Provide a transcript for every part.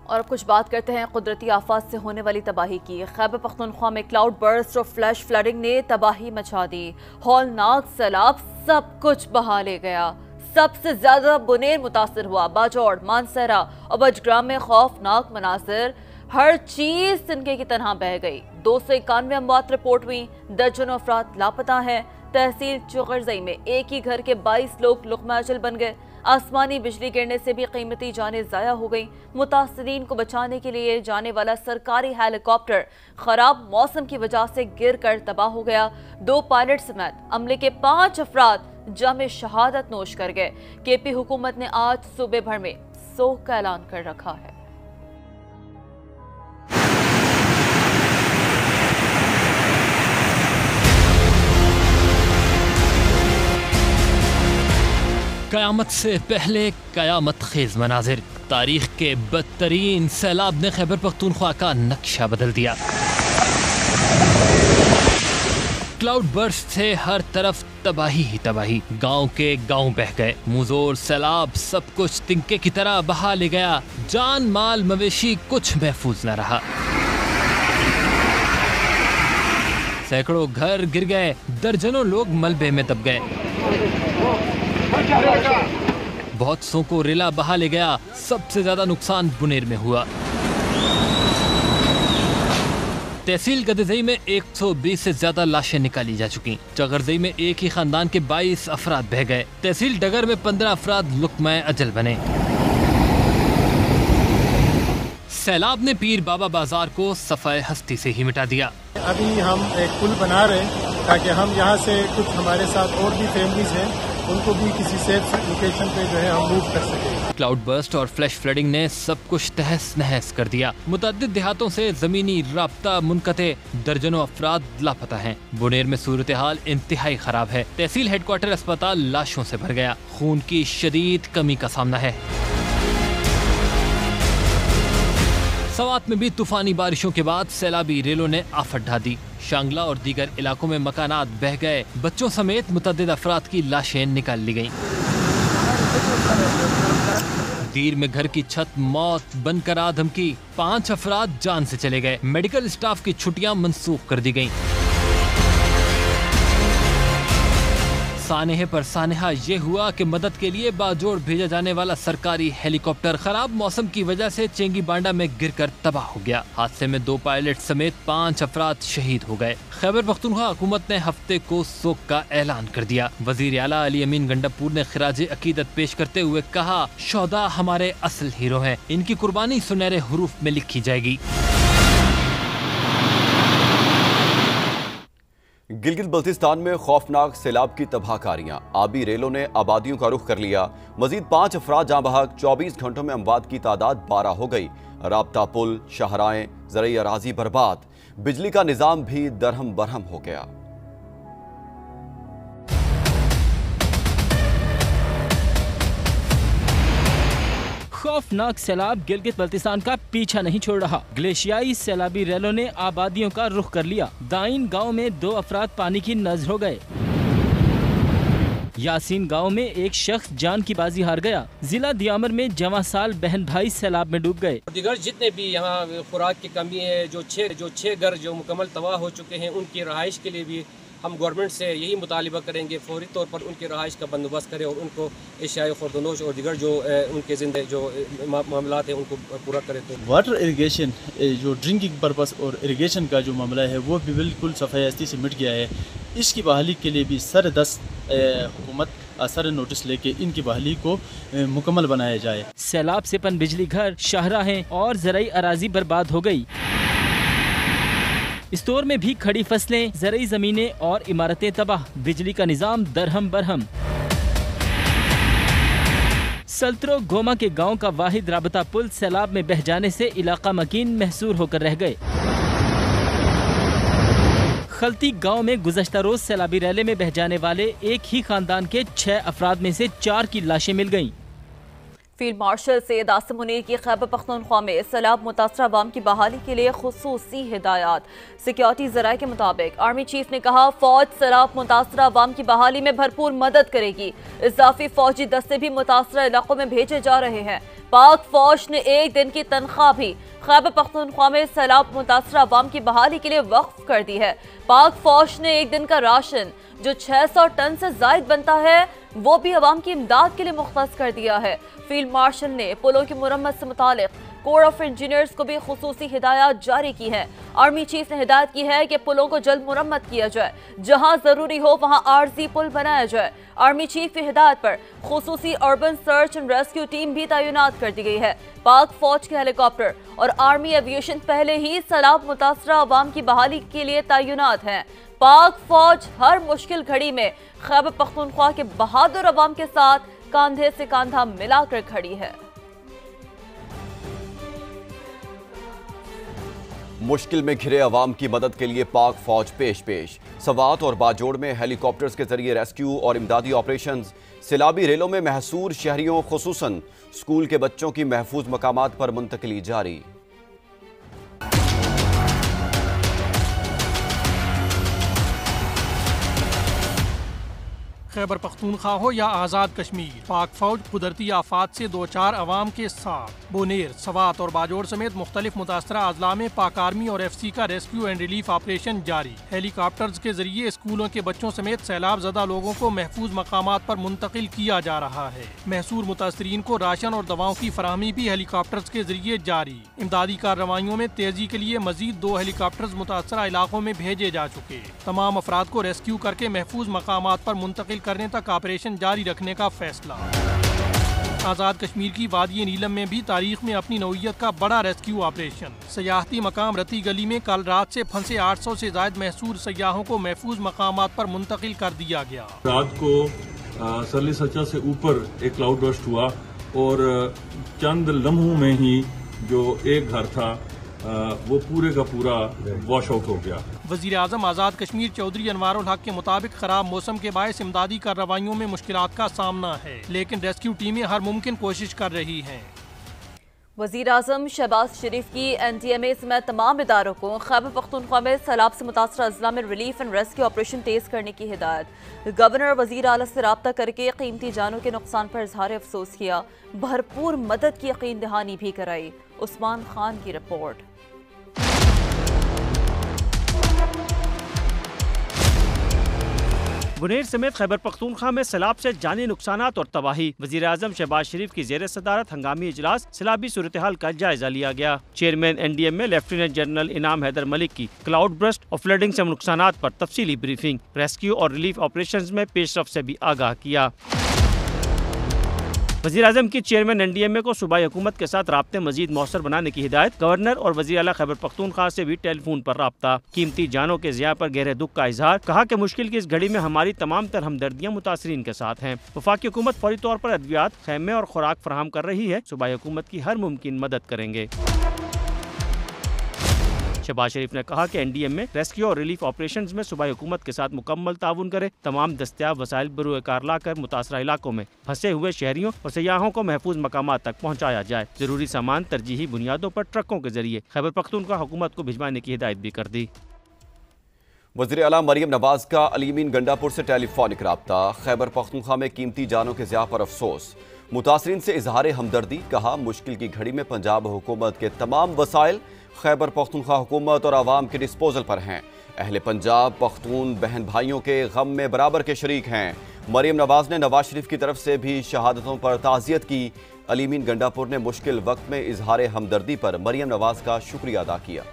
और अब कुछ बात करते हैं कुदरती आफात से होने वाली तबाही की। खैबर पख्तूनख्वा में क्लाउड बर्स्ट और फ्लैश फ्लडिंग ने तबाही मचा दी। हौलनाक सैलाब सब कुछ बहा ले गया। सबसे ज्यादा बुनेर मुतासर हुआ। बाजौड़, मानसरा और बजग्राम में खौफनाक मनासिर, हर चीज तिनके की तरह बह गई। 291 अमवात रिपोर्ट हुई, दर्जनों अफराद लापता हैं। तहसील चुगरजई में एक ही घर के 22 लोग लुक़मा अजल बन गए। आसमानी बिजली गिरने से भी कीमती जानें ज़ाया हो गई। मुतासरीन को बचाने के लिए जाने वाला सरकारी हेलीकॉप्टर खराब मौसम की वजह से गिर कर तबाह हो गया। 2 पायलट समेत अमले के 5 अफराद जामे शहादत नोश कर गए। केपी हुकूमत ने आज सूबे भर में सोग का ऐलान कर रखा है। कयामत से पहले कयामत खेज मनाजिर। तारीख के बदतरीन सैलाब ने खैबर पख्तूनख्वा का नक्शा बदल दिया। क्लाउड बर्स्ट से हर तरफ तबाही ही तबाही। गांव के गांव बह गए। मुजोर सैलाब सब कुछ तिनके की तरह बहा ले गया। जान माल मवेशी कुछ महफूज न रहा। सैकड़ों घर गिर गए। दर्जनों लोग मलबे में दब गए। बहुत सौ को रेला बहा ले गया। सबसे ज्यादा नुकसान बुनेर में हुआ। तहसील गदरजई में 120 से ज्यादा लाशें निकाली जा चुकी। चगरजई में एक ही खानदान के 22 अफराद बह गए। तहसील डगर में 15 अफराद लुक़मा अजल बने। सैलाब ने पीर बाबा बाजार को सफाए हस्ती से ही मिटा दिया। अभी हम एक पुल बना रहे हैं ताकि हम यहाँ से कुछ हमारे साथ और भी फैमिलीज हैं उनको भी किसी सेफ लोकेशन पे जो है हम मूव कर सकें। क्लाउड बर्स्ट और फ्लैश फ्लडिंग ने सब कुछ तहस नहस कर दिया। मुतअद्दिद देहातों से जमीनी राब्ता मुनक़ते। दर्जनों अफराद लापता हैं। बुनेर में सूरत हाल इंतहाई खराब है। तहसील हेडक्वार्टर अस्पताल लाशों से भर गया। खून की शदीद कमी का सामना है। सवात में भी तूफानी बारिशों के बाद सैलाबी रेलों ने आफत ढा दी। शांगला और दीगर इलाकों में मकानात बह गए। बच्चों समेत मुतअद्दिद अफराद की लाशें निकाल ली गईं। दीर में घर की छत मौत बनकर आ धमकी। 5 अफराद जान से चले गए। मेडिकल स्टाफ की छुट्टियां मंसूख कर दी गईं। सानेहे पर सानेहा ये हुआ कि मदद के लिए बाजोड़ भेजा जाने वाला सरकारी हेलीकॉप्टर खराब मौसम की वजह से चेंगी बांडा में गिरकर तबाह हो गया। हादसे में 2 पायलट समेत 5 अफराद शहीद हो गए। खैबर पख्तूनख्वा हुकूमत ने हफ्ते को सोग का ऐलान कर दिया। वजीर आला अली अमीन गंडापुर ने खिराज अकीदत पेश करते हुए कहा, शोहदा हमारे असल हीरो हैं। इनकी कुर्बानी सुनहरे हरूफ में लिखी जाएगी। गिलगित बल्तिस्तान में खौफनाक सैलाब की तबाहकारियां। आबी रेलों ने आबादियों का रुख कर लिया। मजीद 5 अफराद जाँ बहक। 24 घंटों में अमवात की तादाद 12 हो गई। राब्ता पुल, शाहराएं, ज़रई अराजी बर्बाद। बिजली का निज़ाम भी दरहम बरहम हो गया। खौफनाक सैलाब गिलगित बल्तिस्तान का पीछा नहीं छोड़ रहा। ग्लेशियाई सैलाबी रेलों ने आबादियों का रुख कर लिया। दाइन गांव में 2 अफराद पानी की नज़र हो गए। यासीन गांव में एक शख्स जान की बाजी हार गया। जिला दियामर में जवां साल बहन भाई सैलाब में डूब गए। दीगर जितने भी यहाँ खुराक की कमी है, जो छह घर जो मुकम्मल तबाह हो चुके हैं, उनकी रहाइश के लिए भी हम गवर्नमेंट से यही मुतालिबा करेंगे फौरी तौर पर उनकी रहाइश का बंदोबस्त करें और उनको एशियाई खुर्दनोश और दीगर जो उनके जिंदे जो मामला हैं उनको पूरा करें। तो वाटर इरिगेशन जो ड्रिंकिंग पर्पस और इरिगेशन का जो मामला है वो भी बिल्कुल सफ़ाई से मिट गया है। इसकी बहाली के लिए भी सर-दस्त हुकूमत असर नोटिस लेके इनकी बहाली को मुकम्मल बनाया जाए। सैलाब से पन बिजली घर, शाहराहें और ज़रई अराजी बर्बाद हो गई। स्टोर में भी खड़ी फसलें, ज़रई ज़मीनें और इमारतें तबाह। बिजली का निज़ाम दरहम बरहम। सल्त्रो गोमा के गांव का वाहिद राबता पुल सैलाब में बह जाने से इलाका मकीन महसूर होकर रह गए। खलती गांव में गुज़श्ता रोज सैलाबी रैले में बह जाने वाले एक ही खानदान के 6 अफराद में से 4 की लाशें मिल गईं। फील्ड मार्शल सैयद आसिम मुनीर की खैबर पख्तूनख्वा में सैलाब मुतासरा अवाम की बहाली के लिए खुसूसी हिदायत। सिक्योरिटी ज़राए के मुताबिक आर्मी चीफ ने कहा, फौज सैलाब मुतासरा अवाम की बहाली में भरपूर मदद करेगी। इजाफी फौजी दस्ते भी मुतासरा इलाकों में भेजे जा रहे हैं। पाक फौज ने एक दिन की तनख्वाह भी खैबर पख्तूनख्वा में सैलाब मुतासर अवाम की बहाली के लिए वक्फ कर दी है। पाक फौज ने एक दिन का राशन जो 600 टन से जायद बनता है वो भी अवाम की इमदाद के लिए मुख्तस कर दिया है। फील्ड मार्शल ने पुलों की मुरम्मत से मुतालिक कोर ऑफ इंजीनियर्स को भी खुसूसी हिदायत जारी की है। आर्मी चीफ ने हिदायत की है कि पुलों को जल्द मुरम्मत किया जाए, जहां जरूरी हो वहां आरजी पुल बनाया जाए। आर्मी चीफ की हिदायत पर खुसूसी urban search and rescue team भी तैनात कर दी गई है। पाक फौज के हेलीकॉप्टर और आर्मी एविएशन पहले ही सैलाब मुतासर अवाम की बहाली के लिए तैनात हैं। पाक फौज हर मुश्किल घड़ी में खैबर पख्तूनख्वा के बहादुर अवाम के साथ कंधे से कंधा मिलाकर खड़ी है। मुश्किल में घिरे अवाम की मदद के लिए पाक फौज पेश। सवात और बाजोड़ में हेलीकॉप्टर्स के जरिए रेस्क्यू और इमदादी ऑपरेशंस। सैलाबी रेलों में महसूर शहरियों खुसूसन स्कूल के बच्चों की महफूज मकामात पर मुंतकिली जारी। खैबर पख्तूनख्वा हो या आज़ाद कश्मीर, पाक फौज कुदरती आफात से दो चार अवाम के साथ बोनेर, सवात और बाजोड़ समेत मुख्तलिफ मुतासरा अजला में पाक आर्मी और FC का रेस्क्यू एंड रिलीफ ऑपरेशन जारी। हेलीकॉप्टर्स के जरिए स्कूलों के बच्चों समेत सैलाब ज़दा लोगों को महफूज मकामात पर मुंतकिल किया जा रहा है। महसूर मुतासरीन को राशन और दवाओं की फराहमी भी हेलीकॉप्टर्स के जरिए जारी। इमदादी कार्रवाइयों में तेजी के लिए मजीद 2 हेलीकॉप्टर्स मुतासरा इलाकों में भेजे जा चुके। तमाम अफराद को रेस्क्यू करके महफूज मकामात पर मुंतकिल करने तक ऑपरेशन जारी रखने का फैसला। आज़ाद कश्मीर की वादी नीलम में भी तारीख में अपनी नौइयत का बड़ा रेस्क्यू ऑपरेशन। सयाहती मकाम रती गली में कल रात से फंसे 800 से ज्यादा महसूर सयाहों को महफूज मकामात पर मुंतकिल कर दिया गया। रात को सरली सचा से ऊपर एक क्लाउड बर्स्ट हुआ और चंद लम्हों में ही जो एक घर था वो पूरे का पूरा वॉश आउट हो गया। वजीर आजम आज़ाद कश्मीर चौधरी अनवारुल हक के मुताबिक खराब मौसम के बायस इमदादी कार्रवाइयों में मुश्किलात का सामना है, लेकिन रेस्क्यू टीमें हर मुमकिन कोशिश कर रही हैं। वजीर आजम शहबाज शरीफ की NDMA समेत तमाम इदारों को खैबर पख्तूनख्वा में सैलाब से मुतासर अजला में रिलीफ एंड रेस्क्यू ऑपरेशन तेज करने की हिदायत। गवर्नर वजीर आला से रब्ता करके कीमती जानों के नुकसान पर इजहार अफसोस किया, भरपूर मदद की यकीन दहानी भी कराई। उस्मान खान की रिपोर्ट। बुनेर समेत खैबर पख्तूनख्वा में सैलाब से जानी नुकसानात और तबाही। वजीर आजम शहबाज शरीफ की जेर सदारत हंगामी इजलास सैलाबी सूरत हाल का जायजा लिया गया। चेयरमैन NDMA लेफ्टिनेंट जनरल इनाम हैदर मलिक की क्लाउड बर्स्ट और फ्लडिंग से नुकसानात पर तफसीली ब्रीफिंग। रेस्क्यू और रिलीफ ऑपरेशंस में पेशरफ से भी आगाह किया। वज़ीर आज़म की चेयरमैन NDMA को सूबाई हुकूमत के साथ राब्ते मजीद मौसर बनाने की हिदायत। गवर्नर और वज़ीर आला खैबर पख्तूनख्वा से भी टेलीफोन पर राब्ता। कीमती जानों के ज़िया पर गहरे दुख का इजहार। कहा कि मुश्किल की इस घड़ी में हमारी तमाम तर हमदर्दियाँ मुतासरीन के साथ हैं। वफाकी हुकूमत फौरी तौर पर अद्वियात, खैमे और खुराक फराहम कर रही है। सूबाई हुकूमत की हर मुमकिन मदद करेंगे। शहबाज शरीफ ने कहा कि NDMA रेस्क्यू और रिलीफ ऑपरेशंस में सूबाई हुकूमत के साथ मुकम्मल ताउन करे। तमाम दस्तियाब वसाइल बरूए कार लाकर मुतासरा इलाकों में फंसे हुए शहरियों और सयाहों को महफूज मकामात तक पहुँचाया जाए। जरूरी सामान तरजीही बुनियादों पर ट्रकों के जरिए खैबर पख्तूनख्वा हुकूमत को भिजवाने की हिदायत भी कर दी। वज़ीर आला मरियम नवाज का अलीमीन गंडापुर से टेलीफोनिक राब्ता। खैबर पख्तूनख्वा में कीमती जानों के ज़िया पर अफसोस। मुतासरीन से इजहार हमदर्दी। कहा मुश्किल की घड़ी में पंजाब हुकूमत के तमाम वसाइल खैबर पख्तूनख्वा हुकूमत और आवाम के डिस्पोजल पर हैं। अहले पंजाब पख्तून बहन भाइयों के गम में बराबर के शरीक हैं। मरियम नवाज ने नवाज शरीफ की तरफ से भी शहादतों पर ताज़ियत की। अलीमीन गंडापुर ने मुश्किल वक्त में इजहार हमदर्दी पर मरियम नवाज का शुक्रिया अदा किया।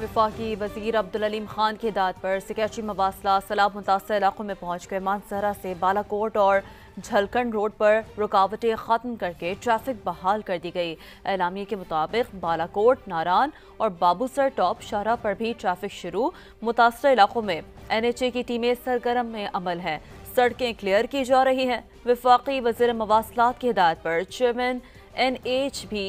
वफाकी वजीर अब्दुल अलीम खान की हिदायत पर सेक्रेटरी मवासलात सैलाब मुतासर इलाकों में पहुँच गए। मानसहरा से बालाकोट और झलकंड रोड पर रुकावटें ख़त्म करके ट्रैफिक बहाल कर दी गई। एलामिया के मुताबिक बालाकोट, नारान और बाबूसर टॉप शाहरा पर भी ट्रैफिक शुरू। मुतासर इलाकों में NHA की टीमें सरगर्म में अमल हैं। सड़कें क्लियर की जा रही हैं। वफाकी वज़ीर मवासलात की हिदायत पर चेयरमैन NH भी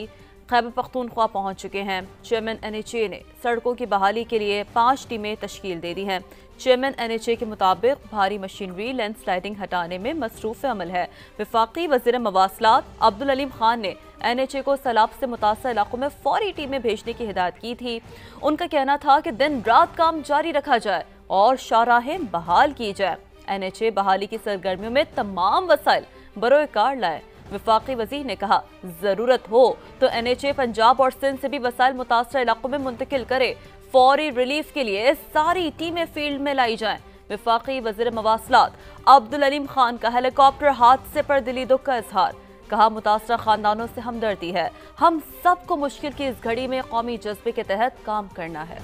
खैबर पख्तूनख्वा पहुंच चुके हैं। चेयरमैन NHA ने सड़कों की बहाली के लिए 5 टीमें तश्कील दे दी हैं। चेयरमैन NHA के मुताबिक भारी मशीनरी लैंडस्लाइडिंग हटाने में मसरूफ़ अमल है। वफाकी वज़ीर मवासलात अब्दुल अलीम खान ने NHA को सैलाब से मुतासर इलाकों में फौरी टीमें भेजने की हिदायत की थी। उनका कहना था कि दिन रात काम जारी रखा जाए और शाहराहें बहाल की जाए। NHA बहाली की सरगर्मियों में तमाम वसाइल बरोए कार लाए। वफाकी वजीर ने कहा, जरूरत हो तो NHA पंजाब और सिंध से भी वसाइल मुतासर इलाकों में मुंतकिल करे। फौरी रिलीफ के लिए सारी टीमें फील्ड में लाई जाएं। वफाकी वजीर मवासलात अब्दुल अलीम खान का हेलीकॉप्टर हादसे पर दिली दुख का इजहार। कहा, मुतासरा खानदानों से हमदर्दी है। हम सबको मुश्किल की इस घड़ी में कौमी जज्बे के तहत काम करना है।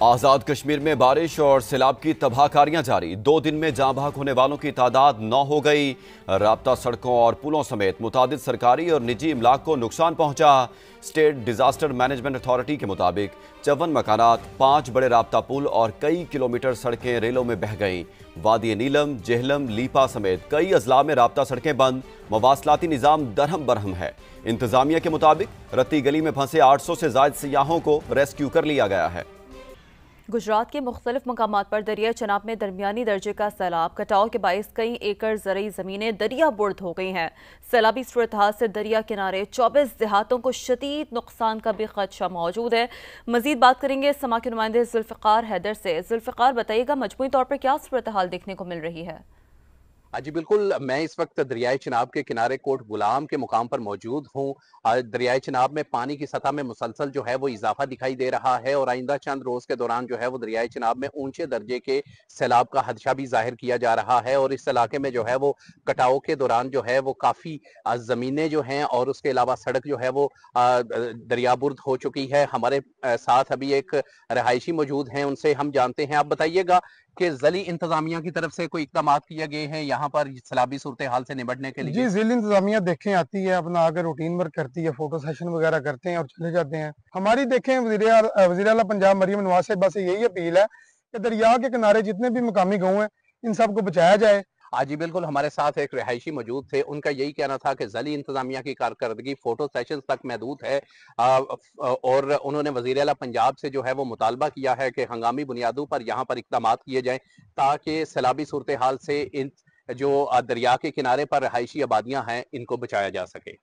आजाद कश्मीर में बारिश और सैलाब की तबाहकारियां जारी। 2 दिन में जाँ बहक होने वालों की तादाद 9 हो गई। राब्ता सड़कों और पुलों समेत मुतादिद सरकारी और निजी इमलाक को नुकसान पहुंचा। स्टेट डिजास्टर मैनेजमेंट अथॉरिटी के मुताबिक 54 मकानात, 5 बड़े राब्ता पुल और कई किलोमीटर सड़कें रेलों में बह गईं। वादी नीलम, जेहलम, लीपा समेत कई अजला में राब्ता सड़कें बंद। मवासलाती निज़ाम दरहम बरहम है। इंतजामिया के मुताबिक रत्ती गली में फंसे 800 से ज्यादा सियाहों को रेस्क्यू कर लिया गया है। गुजरात के मुख्तलिफ मकामात पर दरिया चनाब में दरमियानी दर्जे का सैलाब। कटाव के बायस कई एकड़ ज़रई ज़मीनें दरिया बुर्द हो गई हैं। सैलाबी सूरत हाल से दरिया किनारे 24 देहातों को शदीद नुकसान का भी खदशा मौजूद है। मजीद बात करेंगे समा के नुमाइंदे जुल्फ़िकार हैदर से। जुल्फ़िकार, बताइएगा मजमूई तौर पर क्या सूरत हाल देखने को मिल रही है? जी बिल्कुल, मैं इस वक्त दरियाए चिनाब के किनारे कोट गुलाम के मुकाम पर मौजूद हूँ। दरियाए चिनाब में पानी की सतह में मुसलसल जो है वो इजाफा दिखाई दे रहा है और आइंदा चंद रोज के दौरान जो है वो दरियाए चिनाब में ऊंचे दर्जे के सैलाब का खदशा भी जाहिर किया जा रहा है। और इस इलाके में जो है वो कटाव के दौरान जो है वो काफी जमीनें जो हैं और उसके अलावा सड़क जो है वो दरियाबुर्द हो चुकी है। हमारे साथ अभी एक रहायशी मौजूद हैं, उनसे हम जानते हैं। आप बताइएगा कि ज़िली इंतजामिया की तरफ से कोई इक़दाम किए गए हैं यहाँ पर सैलाबी सूरत हाल से निपटने के लिए? जी, ज़िली इंतजामिया देखें आती है, अपना आकर रूटीन वर्क करती है, फोटो सेशन वगैरह करते हैं और चले जाते हैं। हमारी देखें वज़ीर आला पंजाब मरियम नवाज साहिबा से यही अपील है कि दरिया के किनारे जितने भी मकामी गाँव हैं इन सबको बचाया जाए। जी बिल्कुल, हमारे साथ एक रिहायशी मौजूद थे, उनका यही कहना था कि ज़िली इंतजामिया की कारकर्दगी फोटो सेशन तक महदूद है। और उन्होंने वज़ीर आला पंजाब से जो है वो मुतालबा किया है कि हंगामी बुनियादों पर यहाँ पर इक़दाम किए जाएं ताकि सैलाबी सूरत हाल से इन जो दरिया के किनारे पर रिहायशी आबादियाँ हैं इनको बचाया जा सके।